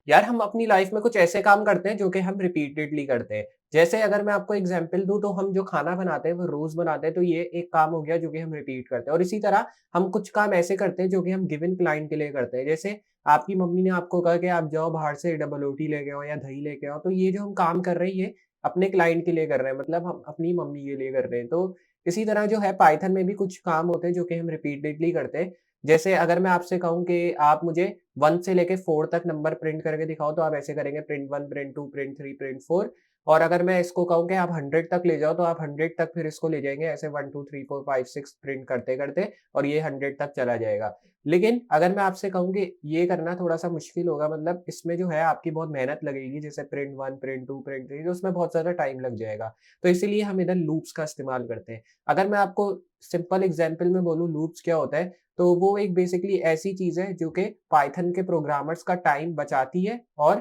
यार हम अपनी लाइफ में कुछ ऐसे काम करते हैं जो कि हम रिपीटेडली करते हैं। जैसे अगर मैं आपको एग्जांपल दूँ तो हम जो खाना बनाते हैं वो रोज़ बनाते हैं, तो ये एक काम हो गया जो कि हम रिपीट करते हैं। और इसी तरह हम कुछ काम ऐसे करते हैं जो कि हम गिवन क्लाइंट के लिए करते हैं। जैसे आपकी मम्मी ने आपको कहा कि आप जाओ बाहर से डबल रोटी लेके आओ या दही लेके आओ, तो ये जो हम काम कर रहे हैं ये अपने क्लाइंट के लिए कर रहे हैं, मतलब हम अपनी मम्मी के लिए कर रहे हैं। तो इसी तरह जो है पाइथन में भी कुछ काम होते हैं जो कि हम रिपीटेडली करते हैं। जैसे अगर मैं आपसे कहूँ कि आप मुझे 1 से लेके 4 तक नंबर प्रिंट करके दिखाओ, तो आप ऐसे करेंगे प्रिंट 1, प्रिंट 2, प्रिंट 3, प्रिंट 4। और अगर मैं इसको कहूँ कि आप 100 तक ले जाओ, तो आप 100 तक फिर इसको ले जाएँगे ऐसे 1, 2, 3, 4, 5, 6 प्रिंट करते-करते, और ये 100 तक चला जाएगा। लेकिन अगर मैं आपसे कहूँ कि ये करना थोड़ा-सा मुश्किल होगा, मतलब इसमें जो है आपकी बहुत मेहनत लगेगी, जैसे प्रिंट 1, प्रिंट 2, प्रिंट 3, तो उसमें बहुत ज़्यादा टाइम लग जाएगा। तो इसीलिए हम इधर लूप्स का इस्तेमाल करते हैं। अगर मैं आपको सिंपल एग्ज़ाम्पल में बोलूँ लूप्स क्या होता है, तो वो एक बेसिकली ऐसी चीज़ है जो कि पाइथन के प्रोग्रामर्स का टाइम बचाती है और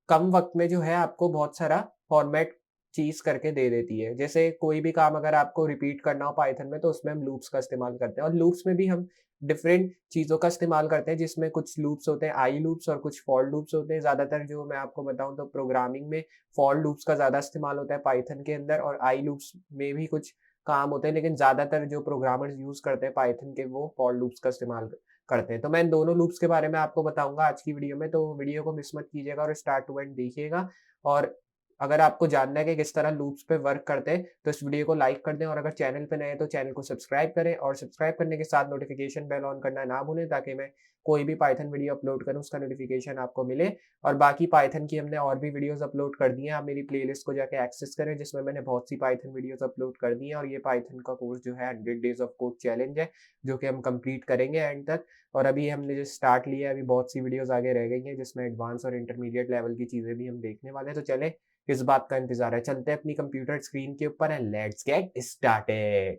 कम वक़्त में जो है आपको बहुत सारा फॉर्मेट चीज़ करके दे देती है। जैसे कोई भी काम अगर आपको रिपीट करना हो पाइथन में, तो उसमें हम लूप्स का इस्तेमाल करते हैं, और लूप्स में भी हम डिफरेंट चीज़ों का इस्तेमाल करते हैं, जिसमें कुछ लूप्स होते हैं आई लूप्स और कुछ फॉर लूप्स होते हैं। ज़्यादातर जो मैं आपको बताऊँ तो प्रोग्रामिंग में फॉर लूप्स का ज़्यादा इस्तेमाल होता है पाइथन के अंदर, और आई लूप्स में भी कुछ काम होते हैं, लेकिन ज़्यादातर जो प्रोग्रामर्स यूज़ करते हैं पाइथन के वो फॉर लूप्स का इस्तेमाल करते हैं। तो मैं इन दोनों लूप्स के बारे में आपको बताऊँगा आज की वीडियो में, तो वीडियो को मिस मत कीजिएगा और स्टार्ट टू एंड देखिएगा। और अगर आपको जानना है कि किस तरह लूप्स पे वर्क करते हैं, तो इस वीडियो को लाइक कर दें, और अगर चैनल पे नए हैं तो चैनल को सब्सक्राइब करें, और सब्सक्राइब करने के साथ नोटिफ़िकेशन बेल ऑन करना ना भूलें, ताकि मैं कोई भी पाइथन वीडियो अपलोड करूँ उसका नोटिफ़िकेशन आपको मिले। और बाकी पाइथन की हमने और भी वीडियोज़ अपलोड कर दी हैं, आप मेरी प्लेलिस्ट को जाके एक्सेस करें, जिसमें मैंने बहुत सी पाइथन वीडियोज़ अपलोड कर दी हैं। और ये पाइथन का कोर्स जो है 100 डेज़ ऑफ कोड चैलेंज है, जो कि हम कंप्लीट करेंगे एंड तक। और अभी हमने जो स्टार्ट लिया है, अभी बहुत सी वीडियोज़ आगे रह गई हैं, जिसमें एडवांस और इंटरमीडिएट लेवल की चीज़ें भी हम देखने वाले हैं। तो चलें, किस बात का इंतज़ार है, चलते हैं अपनी कंप्यूटर स्क्रीन के ऊपर एंड लेट्स गेट स्टार्टेड।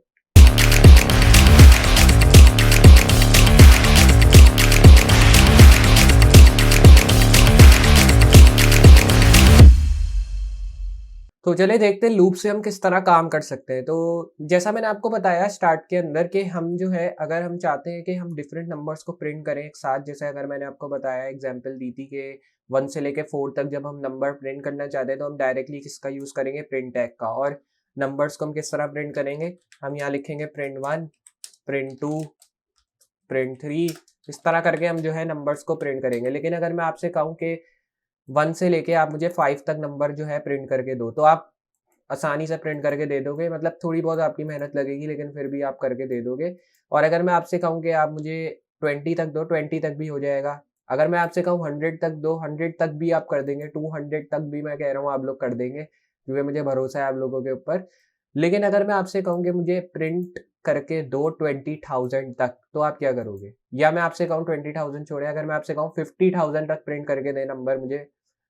तो चलिए देखते हैं लूप से हम किस तरह काम कर सकते हैं। तो जैसा मैंने आपको बताया स्टार्ट के अंदर कि हम जो है अगर हम चाहते हैं कि हम डिफरेंट नंबर्स को प्रिंट करें एक साथ, जैसे अगर मैंने आपको बताया एग्जांपल दी थी कि 1 से लेके 4 तक जब हम नंबर प्रिंट करना चाहते हैं, तो हम डायरेक्टली किसका यूज़ करेंगे, प्रिंट टैग का। और नंबर्स को हम किस तरह प्रिंट करेंगे, हम यहाँ लिखेंगे प्रिंट 1, प्रिंट 2, प्रिंट 3, इस तरह करके हम जो है नंबर्स को प्रिंट करेंगे। लेकिन अगर मैं आपसे कहूँ कि 1 से लेके आप मुझे 5 तक नंबर जो है प्रिंट करके दो, तो आप आसानी से प्रिंट करके दे दोगे, मतलब थोड़ी बहुत आपकी मेहनत लगेगी, लेकिन फिर भी आप करके दे दोगे। और अगर मैं आपसे कहूँ कि आप मुझे 20 तक दो, 20 तक भी हो जाएगा। अगर मैं आपसे कहूँ 100 तक दो, 100 तक भी आप कर देंगे, 200 तक भी मैं कह रहा हूँ आप लोग कर देंगे, क्योंकि मुझे भरोसा है आप लोगों के ऊपर। लेकिन अगर मैं आपसे कहूँ कि मुझे प्रिंट करके दो 20,000 तक, तो आप क्या करोगे? या मैं आपसे कहूँ 20,000 छोड़िए, अगर मैं आपसे कहूँ 50,000 तक प्रिंट करके दें नंबर मुझे,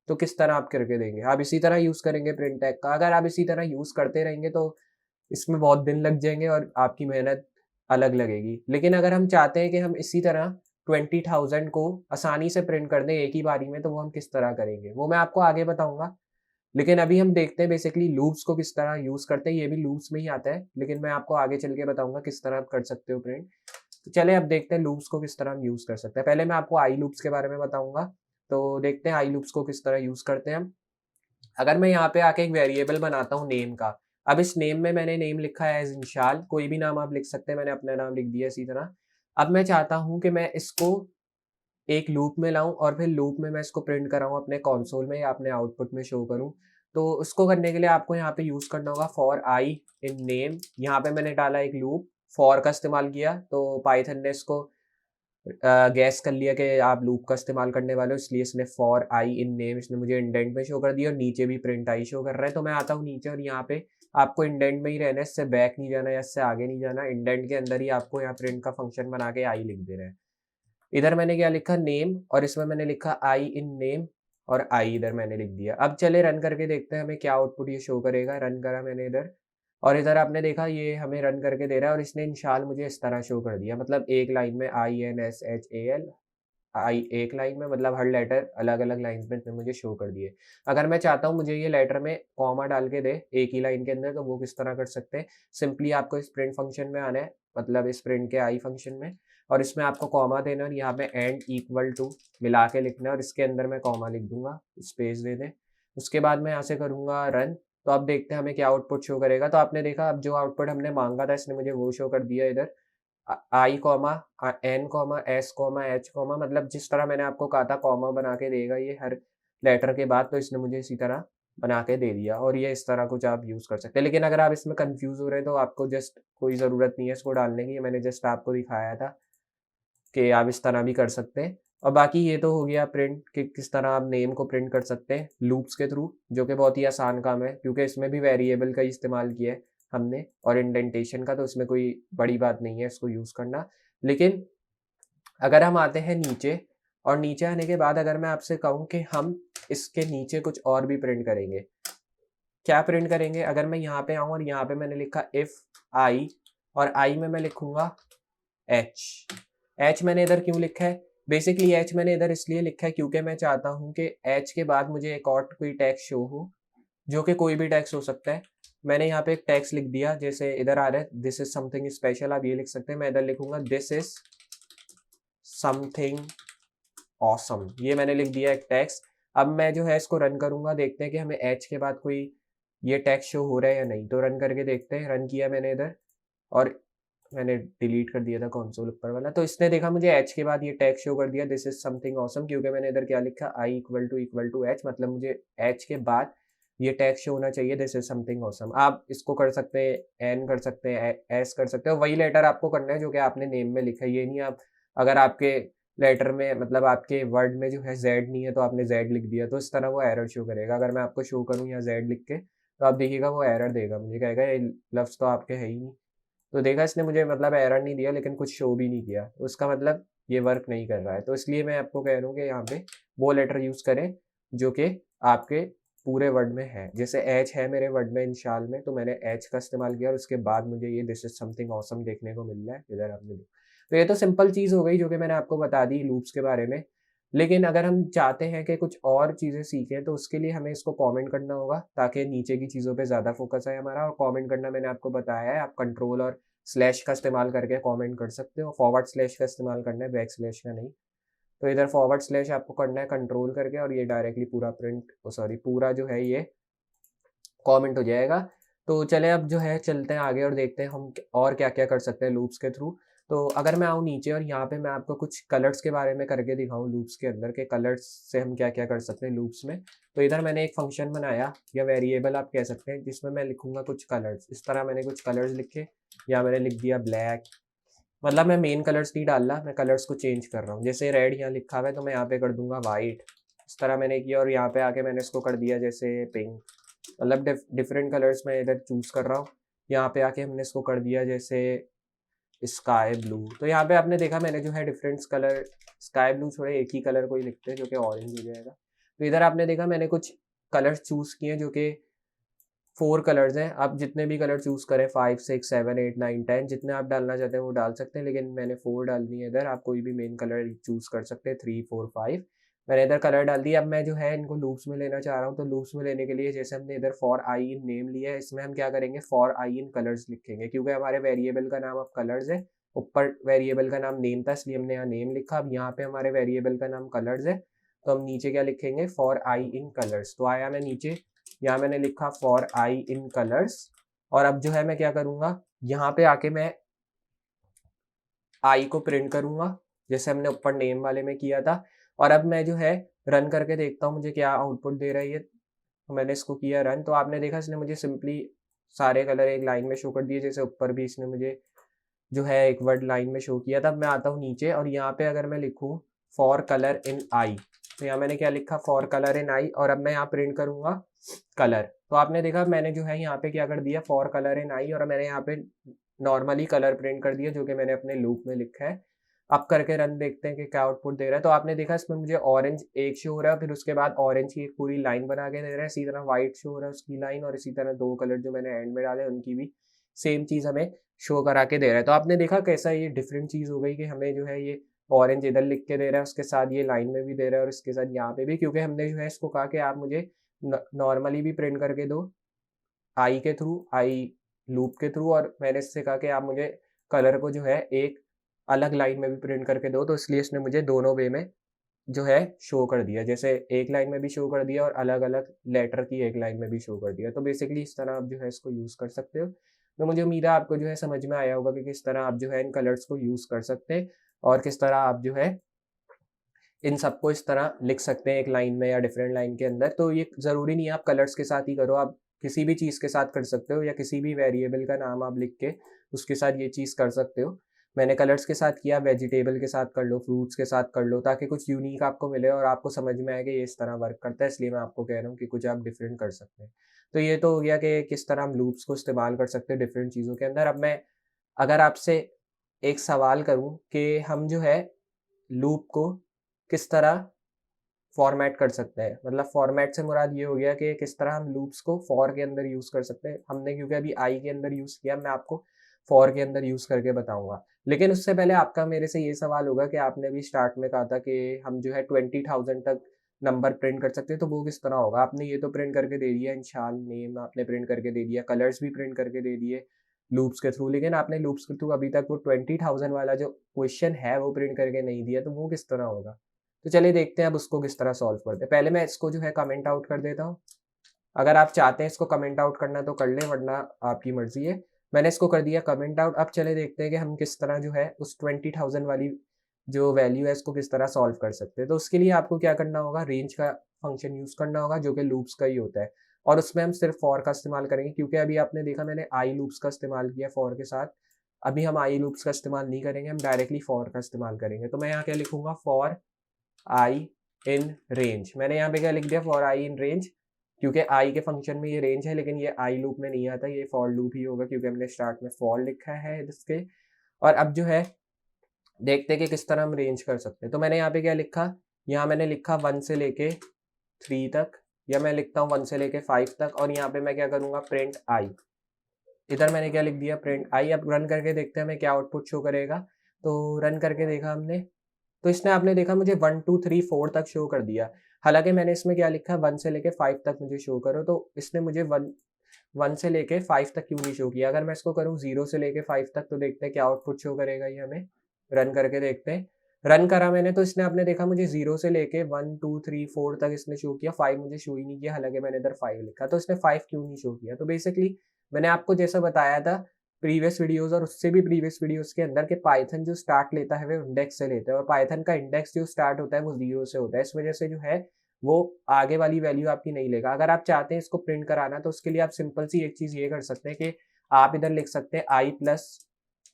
तो किस तरह आप करके देंगे? आप इसी तरह यूज़ करेंगे प्रिंट टैग का। अगर आप इसी तरह यूज़ करते रहेंगे तो इसमें बहुत दिन लग जाएँगे और आपकी मेहनत अलग लगेगी। लेकिन अगर हम चाहते हैं कि हम इसी तरह 20,000 को आसानी से प्रिंट कर दें एक ही बारी में, तो वो हम किस तरह करेंगे? वो मैं आपको आगे बताऊँगा। लेकिन अभी हम देखते हैं बेसिकली लूप्स को किस तरह यूज़ करते हैं, ये भी लूप्स में ही आता है, लेकिन मैं आपको आगे चल के बताऊँगा किस तरह आप कर सकते हो प्रिंट। तो चलिए अब देखते हैं लूप्स को किस तरह हम यूज़ कर सकते हैं। पहले मैं आपको आई लूप्स के बारे में बताऊँगा, तो देखते हैं आई लूप्स को किस तरह यूज़ करते हैं हम। अगर मैं यहाँ पे आके एक वेरिएबल बनाता हूँ नेम का, अब इस नेम में मैंने नेम लिखा है एज़ इंशाल, कोई भी नाम आप लिख सकते हैं, मैंने अपना नाम लिख दिया इसी तरह। अब मैं चाहता हूँ कि मैं इसको एक लूप में लाऊँ और फिर लूप में मैं इसको प्रिंट कराऊँ अपने कंसोल में या अपने आउटपुट में शो करूँ। तो उसको करने के लिए आपको यहाँ पे यूज़ करना होगा फॉर आई इन नेम। यहाँ पे मैंने डाला एक लूप, फॉर का इस्तेमाल किया, तो पाइथन ने इसको गैस कर लिया कि आप लूप का इस्तेमाल करने वाले हो, इसलिए इसने फॉर आई इन नेम इसने मुझे इंडेंट में शो कर दिया, और नीचे भी प्रिंट आई शो कर रहा है। तो मैं आता हूँ नीचे, और यहाँ पे आपको इंडेंट में ही रहना है, इससे बैक नहीं जाना या इससे आगे नहीं जाना। इंडेंट के अंदर ही आपको यहाँ प्रिंट का फंक्शन बना के आई लिख देना है। इधर मैंने क्या लिखा, नेम, और इसमें मैंने लिखा आई इन नेम, और आई इधर मैंने लिख दिया। अब चले रन करके देखते हैं हमें क्या आउटपुट ये शो करेगा। रन करा मैंने इधर, और इधर आपने देखा ये हमें रन करके दे रहा है, और इसने इंशाल मुझे इस तरह शो कर दिया, मतलब एक लाइन में INSHAL, आई एक लाइन में, मतलब हर लेटर अलग-अलग लाइन्स में इसने मुझे शो कर दिए। अगर मैं चाहता हूँ मुझे ये लेटर में कॉमा डाल के दे एक ही लाइन के अंदर, तो वो किस तरह कर सकते हैं? सिंपली आपको इस प्रिंट फंक्शन में आना है, मतलब इस प्रिंट के आई फंक्शन में। और इसमें आपको कॉमा देना और यहाँ पे एंड इक्वल टू मिला के लिखना है और इसके अंदर मैं कॉमा लिख दूंगा, स्पेस दे दें। उसके बाद मैं यहाँ से करूँगा रन। तो अब देखते हैं हमें क्या आउटपुट शो करेगा। तो आपने देखा अब जो आउटपुट हमने मांगा था इसने मुझे वो शो कर दिया इधर, I comma N comma S comma H comma, मतलब जिस तरह मैंने आपको कहा था कॉमा बना के देगा ये हर लेटर के बाद, तो इसने मुझे इसी तरह बना के दे दिया। और ये इस तरह कुछ आप यूज़ कर सकते हैं। लेकिन अगर आप इसमें कंफ्यूज हो रहे हैं तो आपको जस्ट कोई ज़रूरत नहीं है इसको डालने की, मैंने जस्ट आपको दिखाया था कि आप इस तरह भी कर सकते हैं। और बाकी ये तो हो गया प्रिंट कि किस तरह आप नेम को प्रिंट कर सकते हैं लूप्स के थ्रू, जो कि बहुत ही आसान काम है क्योंकि इसमें भी वेरिएबल का इस्तेमाल किया है हमने और इंडेंटेशन का, तो इसमें कोई बड़ी बात नहीं है इसको यूज़ करना। लेकिन अगर हम आते हैं नीचे, और नीचे आने के बाद अगर मैं आपसे कहूँ कि हम इसके नीचे कुछ और भी प्रिंट करेंगे, क्या प्रिंट करेंगे? अगर मैं यहाँ पे आऊँ और यहाँ पे मैंने लिखा इफ आई, और आई में मैं लिखूंगा एच। एच मैंने इधर क्यों लिखा है? बेसिकली एच मैंने इधर इसलिए लिखा है क्योंकि मैं चाहता हूँ कि एच के बाद मुझे एक और कोई टैक्स शो हो, जो कि कोई भी टैक्स हो सकता है। मैंने यहाँ पे एक टैक्स लिख दिया, जैसे इधर आ रहा है दिस इज समथिंग स्पेशल, आप ये लिख सकते हैं। मैं इधर लिखूंगा दिस इज समथिंग ऑसम, ये मैंने लिख दिया एक टैक्स। अब मैं जो है इसको रन करूंगा, देखते हैं कि हमें एच के बाद कोई ये टैक्स शो हो रहा है या नहीं। तो रन करके देखते हैं। रन किया मैंने इधर और मैंने डिलीट कर दिया था कंसोल ऊपर वाला, तो इसने देखा मुझे एच के बाद ये टैग शो कर दिया दिस इज समथिंग ऑसम, क्योंकि मैंने इधर क्या लिखा आई इक्वल टू एच, मतलब मुझे एच के बाद ये टैग शो होना चाहिए दिस इज समथिंग ऑसम। आप इसको कर सकते हैं एन कर सकते हैं एस कर सकते हो, वही लेटर आपको करना है जो कि आपने नेम में लिखा है। ये नहीं आप अगर आपके लेटर में मतलब आपके वर्ड में जो है जेड नहीं है तो आपने जेड लिख दिया, तो इस तरह वो एरर शो करेगा। अगर मैं आपको शो करूँ यहाँ जेड लिख के तो आप देखिएगा वो एरर देगा, मुझे कहेगा ये लफ्ज़ तो आपके है ही नहीं। तो देखा इसने मुझे मतलब एरर नहीं दिया लेकिन कुछ शो भी नहीं किया, तो उसका मतलब ये वर्क नहीं कर रहा है। तो इसलिए मैं आपको कह रहा हूँ कि यहाँ पे वो लेटर यूज़ करें जो कि आपके पूरे वर्ड में है। जैसे एच है मेरे वर्ड में इंशाल में, तो मैंने एच का इस्तेमाल किया और उसके बाद मुझे ये दिस इज समथिंग ऑसम देखने को मिल रहा है इधर आपने देखा। तो ये तो सिंपल चीज़ हो गई जो कि मैंने आपको बता दी लूप्स के बारे में। लेकिन अगर हम चाहते हैं कि कुछ और चीज़ें सीखें तो उसके लिए हमें इसको कमेंट करना होगा ताकि नीचे की चीज़ों पे ज़्यादा फोकस है हमारा। और कमेंट करना मैंने आपको बताया है, आप कंट्रोल और स्लैश का इस्तेमाल करके कमेंट कर सकते हो। फॉरवर्ड स्लैश का इस्तेमाल करना है, बैक स्लैश का नहीं। तो इधर फॉरवर्ड स्लैश आपको करना है कंट्रोल करके और ये डायरेक्टली पूरा प्रिंट सॉरी पूरा जो है ये कमेंट हो जाएगा। तो चले अब जो है चलते हैं आगे और देखते हैं हम और क्या क्या कर सकते हैं लूप्स के थ्रू। तो अगर मैं आऊँ नीचे और यहाँ पे मैं आपको कुछ कलर्स के बारे में करके दिखाऊँ लूप्स के अंदर के कलर्स से हम क्या क्या कर सकते हैं लूप्स में। तो इधर मैंने एक फंक्शन बनाया या वेरिएबल आप कह सकते हैं जिसमें मैं लिखूंगा कुछ कलर्स। इस तरह मैंने कुछ कलर्स लिखे या मैंने लिख दिया ब्लैक, मतलब मैं मेन कलर्स नहीं डाल रहा, मैं कलर्स को चेंज कर रहा हूँ। जैसे रेड यहाँ लिखा हुआ है तो मैं यहाँ पे कर दूंगा वाइट, इस तरह मैंने किया। और यहाँ पे आके मैंने इसको कर दिया जैसे पिंक, मतलब डिफरेंट कलर्स मैं इधर चूज कर रहा हूँ। यहाँ पे आके हमने इसको कर दिया जैसे स्काई ब्लू। तो यहाँ पे आपने देखा मैंने जो है डिफरेंट कलर, स्काई ब्लू छोड़े एक ही कलर को ही लिखते हैं जो कि ऑरेंज हो जाएगा। तो इधर आपने देखा मैंने कुछ कलर्स चूज किए जो कि 4 कलर्स हैं। आप जितने भी कलर चूज करें 5 6 7 8 9 10 जितने आप डालना चाहते हैं वो डाल सकते हैं, लेकिन मैंने 4 डाल दी है इधर। आप कोई भी मेन कलर चूज कर सकते हैं 3 4 5। मैंने इधर कलर डाल दिया। अब मैं जो है इनको लूप्स में लेना चाह रहा हूँ, तो लूप्स में लेने के लिए जैसे हमने इधर फॉर आई इन नेम लिया है, इसमें हम क्या करेंगे फॉर आई इन कलर्स लिखेंगे, क्योंकि हमारे वेरिएबल का नाम अब कलर्स है। ऊपर वेरिएबल का नाम नेम था इसलिए हमने यहाँ नेम लिखा। अब यहाँ पे हमारे वेरिएबल का नाम कलर्स है, तो हम नीचे क्या लिखेंगे फॉर आई इन कलर्स। तो आया मैं नीचे, यहाँ मैंने लिखा फॉर आई इन कलर्स। और अब जो है मैं क्या करूंगा यहाँ पे आके मैं आई को प्रिंट करूंगा जैसे हमने ऊपर नेम वाले में किया था। और अब मैं जो है रन करके देखता हूँ मुझे क्या आउटपुट दे रहा है ये। तो मैंने इसको किया रन, तो आपने देखा इसने मुझे सिंपली सारे कलर एक लाइन में शो कर दिए, जैसे ऊपर भी इसने मुझे जो है एक वर्ड लाइन में शो किया था। अब मैं आता हूँ नीचे और यहाँ पे अगर मैं लिखूँ फॉर कलर इन आई, तो यहाँ मैंने क्या लिखा फॉर कलर इन आई, और अब मैं यहाँ प्रिंट करूंगा कलर। तो आपने देखा मैंने जो है यहाँ पे क्या कर दिया फॉर कलर इन आई, और मैंने यहाँ पे नॉर्मली कलर प्रिंट कर दिया जो कि मैंने अपने लूप में लिखा है। अब करके रन देखते हैं कि क्या आउटपुट दे रहा है। तो आपने देखा इसमें मुझे ऑरेंज एक शो हो रहा है, फिर उसके बाद ऑरेंज की एक पूरी लाइन बना के दे रहा है, इसी तरह व्हाइट शो हो रहा है उसकी लाइन, और इसी तरह 2 कलर जो मैंने एंड में डाले उनकी भी सेम चीज़ हमें शो करा के दे रहा है। तो आपने देखा कैसा ये डिफरेंट चीज़ हो गई कि हमें जो है ये ऑरेंज इधर लिख के दे रहा है, उसके साथ ये लाइन में भी दे रहा है और इसके साथ यहाँ पे भी, क्योंकि हमने जो है इसको कहा कि आप मुझे नॉर्मली भी प्रिंट करके दो आई के थ्रू, आई लूप के थ्रू, और मैंने इससे कहा कि आप मुझे कलर को जो है एक अलग लाइन में भी प्रिंट करके दो, तो इसलिए इसने मुझे दोनों वे में जो है शो कर दिया। जैसे एक लाइन में भी शो कर दिया और अलग-अलग लेटर की एक लाइन में भी शो कर दिया। तो बेसिकली इस तरह आप जो है इसको यूज़ कर सकते हो। तो मुझे उम्मीद है आपको जो है समझ में आया होगा कि किस तरह आप जो है इन कलर्स को यूज़ कर सकते हैं और किस तरह आप जो है इन सबको इस तरह लिख सकते हैं एक लाइन में या डिफरेंट लाइन के अंदर। तो ये ज़रूरी नहीं है आप कलर्स के साथ ही करो, आप किसी भी चीज़ के साथ कर सकते हो या किसी भी वेरिएबल का नाम आप लिख के उसके साथ ये चीज़ कर सकते हो। मैंने कलर्स के साथ किया, वेजिटेबल के साथ कर लो, फ्रूट्स के साथ कर लो, ताकि कुछ यूनिक आपको मिले और आपको समझ में आए कि ये इस तरह वर्क करता है, इसलिए मैं आपको कह रहा हूँ कि कुछ आप डिफरेंट कर सकते हैं। तो ये तो हो गया कि किस तरह हम लूप्स को इस्तेमाल कर सकते हैं डिफरेंट चीज़ों के अंदर। अब मैं अगर आपसे एक सवाल करूँ कि हम जो है लूप को किस तरह फॉर्मेट कर सकते हैं, मतलब फॉर्मेट से मुराद ये हो गया कि किस तरह हम लूप्स को फॉर के अंदर यूज़ कर सकते हैं। हमने क्योंकि अभी आई के अंदर यूज़ किया, मैं आपको फॉर के अंदर यूज़ करके बताऊँगा। लेकिन उससे पहले आपका मेरे से ये सवाल होगा कि आपने अभी स्टार्ट में कहा था कि हम जो है 20,000 तक नंबर प्रिंट कर सकते हैं, तो वो किस तरह होगा? आपने ये तो प्रिंट करके दे दिया, इंशाल नेम आपने प्रिंट करके दे दिया, कलर्स भी प्रिंट करके दे दिए लूप्स के थ्रू, लेकिन आपने लूप्स के थ्रू अभी तक वो 20,000 वाला जो क्वेश्चन है वो प्रिंट करके नहीं दिया, तो वो किस तरह होगा? तो चलिए देखते हैं अब उसको किस तरह सॉल्व करते हैं। पहले मैं इसको जो है कमेंट आउट कर देता हूँ। अगर आप चाहते हैं इसको कमेंट आउट करना तो कर लें, वरना आपकी मर्ज़ी है। मैंने इसको कर दिया कमेंट आउट। अब चलिए देखते हैं कि हम किस तरह जो है उस 20,000 वाली जो वैल्यू है इसको किस तरह सॉल्व कर सकते हैं। तो उसके लिए आपको क्या करना होगा, रेंज का फंक्शन यूज़ करना होगा जो कि लूप्स का ही होता है और उसमें हम सिर्फ फॉर का इस्तेमाल करेंगे, क्योंकि अभी आपने देखा मैंने आई लूप्स का इस्तेमाल किया फॉर के साथ। अभी हम आई लूप्स का इस्तेमाल नहीं करेंगे, हम डायरेक्टली फॉर का इस्तेमाल करेंगे। तो मैं यहाँ क्या लिखूँगा, फॉर आई इन रेंज। मैंने यहाँ पे क्या लिख दिया, फॉर आई इन रेंज, क्योंकि आई के फंक्शन में ये रेंज है, लेकिन ये आई लूप में नहीं आता, ये फॉर लूप ही होगा क्योंकि हमने स्टार्ट में फॉर लिखा है इसके। और अब जो है देखते हैं कि किस तरह हम रेंज कर सकते हैं। तो मैंने यहाँ पे क्या लिखा, यहाँ मैंने लिखा 1 से लेके 3 तक, या मैं लिखता हूँ 1 से लेके 5 तक, और यहाँ पे मैं क्या करूँगा, प्रिंट आई। इधर मैंने क्या लिख दिया, प्रिंट आई। अब रन करके देखते हैं हमें क्या आउटपुट शो करेगा। तो रन करके देखा हमने, तो इसने आपने देखा मुझे 1 2 3 4 तक शो कर दिया। हालाँकि मैंने इसमें क्या लिखा, 1 से लेके 5 तक मुझे शो करो, तो इसने मुझे 1 से लेके 5 तक क्यों नहीं शो किया। अगर मैं इसको करूँ 0 से लेके 5 तक, तो देखते हैं क्या आउटपुट शो करेगा ये हमें। रन करके देखते हैं। रन करा मैंने, तो इसने आपने देखा मुझे 0 से लेके 1 2 3 4 तक इसने शो किया, 5 मुझे शो ही नहीं किया, हालाँकि मैंने इधर 5 लिखा, तो इसने 5 क्यों नहीं शो किया। तो बेसिकली मैंने आपको जैसा बताया था प्रीवियस वीडियोज़ और उससे भी प्रीवियस वीडियोज़ के अंदर, कि पाइथन जो स्टार्ट लेता है वो इंडेक्स से लेता है, और पाइथन का इंडेक्स जो स्टार्ट होता है वो 0 से होता है। इस वजह से जो है वो आगे वाली वैल्यू आपकी नहीं लेगा। अगर आप चाहते हैं इसको प्रिंट कराना, तो उसके लिए आप सिंपल सी एक चीज़ ये कर सकते हैं कि आप इधर लिख सकते हैं आई प्लस,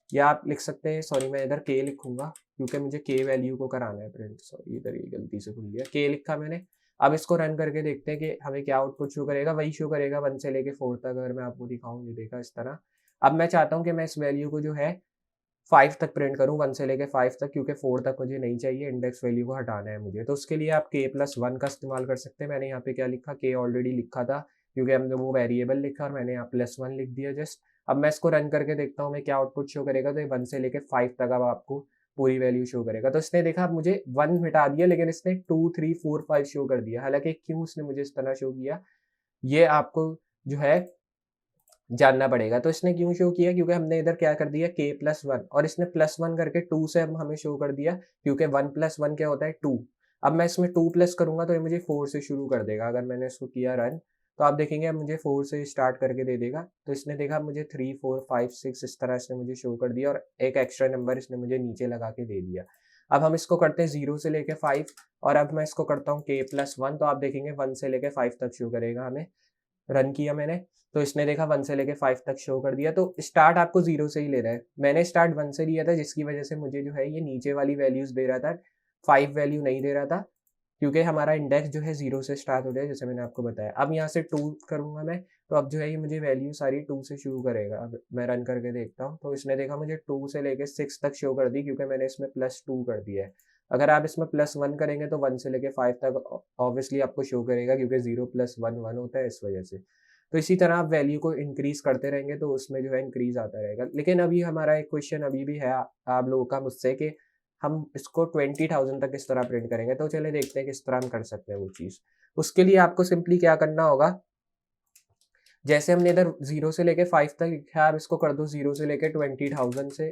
या आप लिख सकते हैं, सॉरी मैं इधर के लिखूंगा क्योंकि मुझे के वैल्यू को कराना है प्रिंट, सॉरी इधर ये गलती से भूल गया, के लिखा मैंने। अब इसको रन करके देखते हैं कि हमें क्या आउटपुट शो करेगा। वही शो करेगा 1 से लेके 4 तक। अगर मैं आपको दिखाऊं, ये देखा इस तरह। अब मैं चाहता हूं कि मैं इस वैल्यू को जो है 5 तक प्रिंट करूँ, 1 से लेके 5 तक, क्योंकि 4 तक मुझे नहीं चाहिए, इंडेक्स वैल्यू को हटाना है मुझे। तो उसके लिए आप k+1 का इस्तेमाल कर सकते हैं। मैंने यहाँ पे क्या लिखा, k ऑलरेडी लिखा था क्योंकि हमने वो वेरिएबल लिखा, और मैंने यहाँ +1 लिख दिया जस्ट। अब मैं इसको रन करके देखता हूँ मैं क्या आउटपुट शो करेगा। तो ये 1 से लेके 5 तक अब आपको पूरी वैल्यू शो करेगा। तो इसने देखा, अब मुझे 1 मिटा दिया, लेकिन इसने 2 3 4 5 शो कर दिया। हालांकि क्यों उसने मुझे इस तरह शो किया, ये आपको जो है जानना पड़ेगा। तो इसने क्यों शो किया, क्योंकि हमने इधर क्या कर दिया, k+1, और इसने +1 करके 2 से अब हमें शो कर दिया, क्योंकि 1+1 क्या होता है 2। अब मैं इसमें 2 प्लस करूंगा तो ये मुझे 4 से शुरू कर देगा। अगर मैंने इसको किया रन, तो आप देखेंगे अब मुझे 4 से स्टार्ट करके दे देगा। तो इसने देखा मुझे 3 4 5 6 इस तरह इसने मुझे शो कर दिया, और एक एक्स्ट्रा नंबर इसने मुझे नीचे लगा के दे दिया। अब हम इसको करते हैं 0 से लेके 5, और अब मैं इसको करता हूँ k+1, तो आप देखेंगे 1 से लेके 5 तक शो करेगा हमें। रन किया मैंने, तो इसने देखा 1 से लेके 5 तक शो कर दिया। तो स्टार्ट आपको 0 से ही ले रहा है। मैंने स्टार्ट 1 से लिया था, जिसकी वजह से मुझे जो है ये नीचे वाली वैल्यूज़ दे रहा था, 5 वैल्यू नहीं दे रहा था, क्योंकि हमारा इंडेक्स जो है 0 से स्टार्ट हो रहा है, जैसे मैंने आपको बताया। अब यहाँ से 2 करूँगा मैं, तो अब जो है ये मुझे वैल्यू सारी 2 से शुरू करेगा। अब मैं रन करके देखता हूँ, तो इसने देखा मुझे 2 से लेके 6 तक शो कर दी, क्योंकि मैंने इसमें +2 कर दिया है। अगर आप इसमें +1 करेंगे तो 1 से लेके 5 तक ऑब्वियसली आपको शो करेगा, क्योंकि 0 + 1 1 होता है, इस वजह से। तो इसी तरह आप वैल्यू को इंक्रीज़ करते रहेंगे, तो उसमें जो है इंक्रीज़ आता रहेगा। लेकिन अभी हमारा एक क्वेश्चन अभी भी है आप लोगों का मुझसे, कि हम इसको 20,000 तक किस तरह प्रिंट करेंगे। तो चलिए देखते हैं किस तरह हम कर सकते हैं वो चीज़। उसके लिए आपको सिंपली क्या करना होगा, जैसे हमने इधर 0 से लेके 5 तक लिखा है, आप इसको कर दो 0 से लेके 20,000 से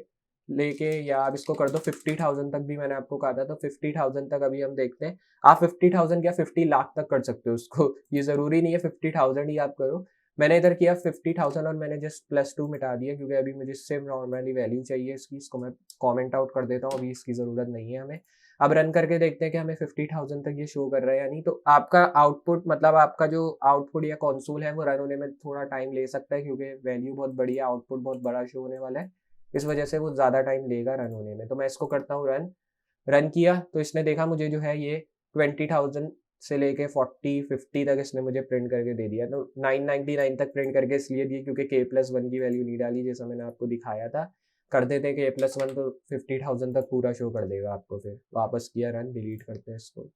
लेके या आप इसको कर दो 50,000 तक भी मैंने आपको कहा था, तो 50,000 तक अभी हम देखते हैं। आप 50,000 या 50 लाख तक कर सकते हो उसको, ये ज़रूरी नहीं है 50,000 ही आप करो। मैंने इधर किया 50,000 और मैंने जस्ट +2 मिटा दिया क्योंकि अभी मुझे सिर्फ नॉर्मली वैल्यू चाहिए इसकी, इसको मैं कमेंट आउट कर देता हूँ, अभी इसकी ज़रूरत नहीं है हमें। अब रन करके देखते हैं कि हमें 50,000 तक ये शो कर रहा है या नहीं। तो आपका आउटपुट मतलब आपका जो आउटपुट या कंसोल है वो रन होने में थोड़ा टाइम ले सकता है क्योंकि वैल्यू बहुत बड़ी है, आउटपुट बहुत बड़ा शो होने वाला है, इस वजह से वो ज़्यादा टाइम लेगा रन होने में। तो मैं इसको करता हूँ रन। रन किया तो इसने देखा मुझे जो है ये 20,000 से लेके 40-50 तक इसने मुझे प्रिंट करके दे दिया। तो 999 तक प्रिंट करके इसलिए दिए क्योंकि k+1 की वैल्यू नहीं डाली, जैसा मैंने आपको दिखाया था। कर देते हैं k+1 तो 50,000 तक पूरा शो कर देगा आपको। फिर वापस किया रन, डिलीट करते हैं इसको।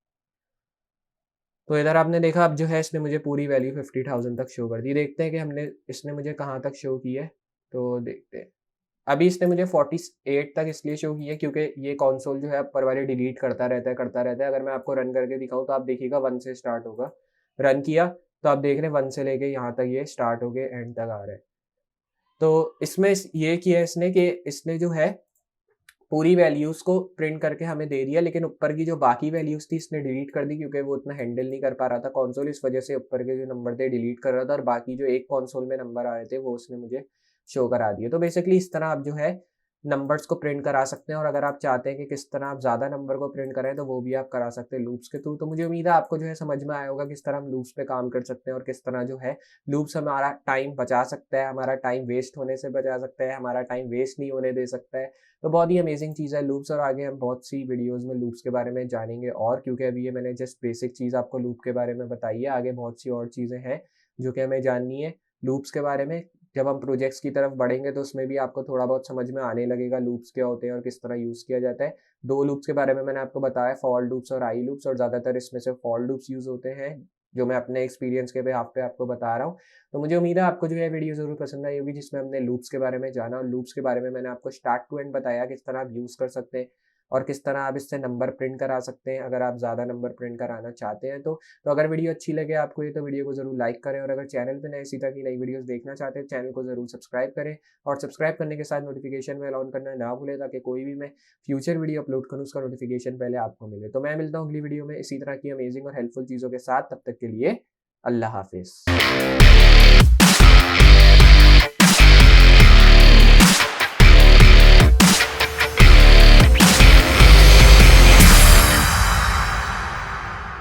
तो इधर आपने देखा अब जो है इसने मुझे पूरी वैल्यू 50,000 तक शो कर दी। देखते हैं कि इसने मुझे कहाँ तक शो की है, तो देखते हैं। अभी इसने मुझे 48 तक इसलिए शो की है क्योंकि ये कंसोल जो है ऊपर वाले डिलीट करता रहता है। अगर मैं आपको रन करके दिखाऊँ तो आप देखिएगा 1 से स्टार्ट होगा। रन किया तो आप देख रहे हैं 1 से लेके यहाँ तक ये स्टार्ट होके एंड तक आ रहा है। तो इसमें ये किया इसने कि इसने जो है पूरी वैल्यूज़ को प्रिंट करके हमें दे दिया, लेकिन ऊपर की जो बाकी वैल्यूज़ थी इसने डिलीट कर दी क्योंकि वो उतना हैंडल नहीं कर पा रहा था कंसोल, इस वजह से ऊपर के जो नंबर थे डिलीट कर रहा था और बाकी जो एक कंसोल में नंबर आ रहे थे वो उसने मुझे शो करा दिए। तो बेसिकली इस तरह आप जो है नंबर्स को प्रिंट करा सकते हैं और अगर आप चाहते हैं कि किस तरह आप ज़्यादा नंबर को प्रिंट करें तो वो भी आप करा सकते हैं लूप्स के थ्रू। तो मुझे उम्मीद है आपको जो है समझ में आया होगा किस तरह हम लूप्स पे काम कर सकते हैं और किस तरह जो है लूप्स हमारा टाइम बचा सकता है, हमारा टाइम वेस्ट होने से बचा सकता है, हमारा टाइम वेस्ट नहीं होने दे सकता है। तो बहुत ही अमेजिंग चीज़ है लूप्स और आगे हम बहुत सी वीडियोज़ में लूप्स के बारे में जानेंगे और क्योंकि अभी ये मैंने जस्ट बेसिक चीज़ आपको लूप के बारे में बताई है, आगे बहुत सी और चीज़ें हैं जो कि हमें जाननी है लूप्स के बारे में। जब हम प्रोजेक्ट्स की तरफ बढ़ेंगे तो उसमें भी आपको थोड़ा बहुत समझ में आने लगेगा लूप्स क्या होते हैं और किस तरह यूज़ किया जाता है। 2 लूप्स के बारे में मैंने आपको बताया, फॉर लूप्स और आई लूप्स, और ज़्यादातर इसमें से फॉर लूप्स यूज़ होते हैं, जो मैं अपने एक्सपीरियंस के बिहाफ़ पे आपको बता रहा हूँ। तो मुझे उम्मीद है आपको जो है वीडियो ज़रूर पसंद आई होगी जिसमें हमने लूप्स के बारे में जाना और लूप्स के बारे में मैंने आपको स्टार्ट टू एंड बताया किस तरह आप यूज़ कर सकते हैं और किस तरह आप इससे नंबर प्रिंट करा सकते हैं अगर आप ज़्यादा नंबर प्रिंट कराना चाहते हैं तो। अगर वीडियो अच्छी लगे आपको ये तो वीडियो को ज़रूर लाइक करें और अगर चैनल पे नए इसी तरह की नई वीडियोस देखना चाहते हैं चैनल को ज़रूर सब्सक्राइब करें और सब्सक्राइब करने के साथ नोटिफिकेशन बेल ऑन करना ना भूलें ताकि कोई भी मैं फ्यूचर वीडियो अपलोड करूँ उसका नोटिफिकेशन पहले आपको मिले। तो मैं मिलता हूँ अगली वीडियो में इसी तरह की अमेजिंग और हेल्पफुल चीज़ों के साथ, तब तक के लिए अल्लाह हाफिज़।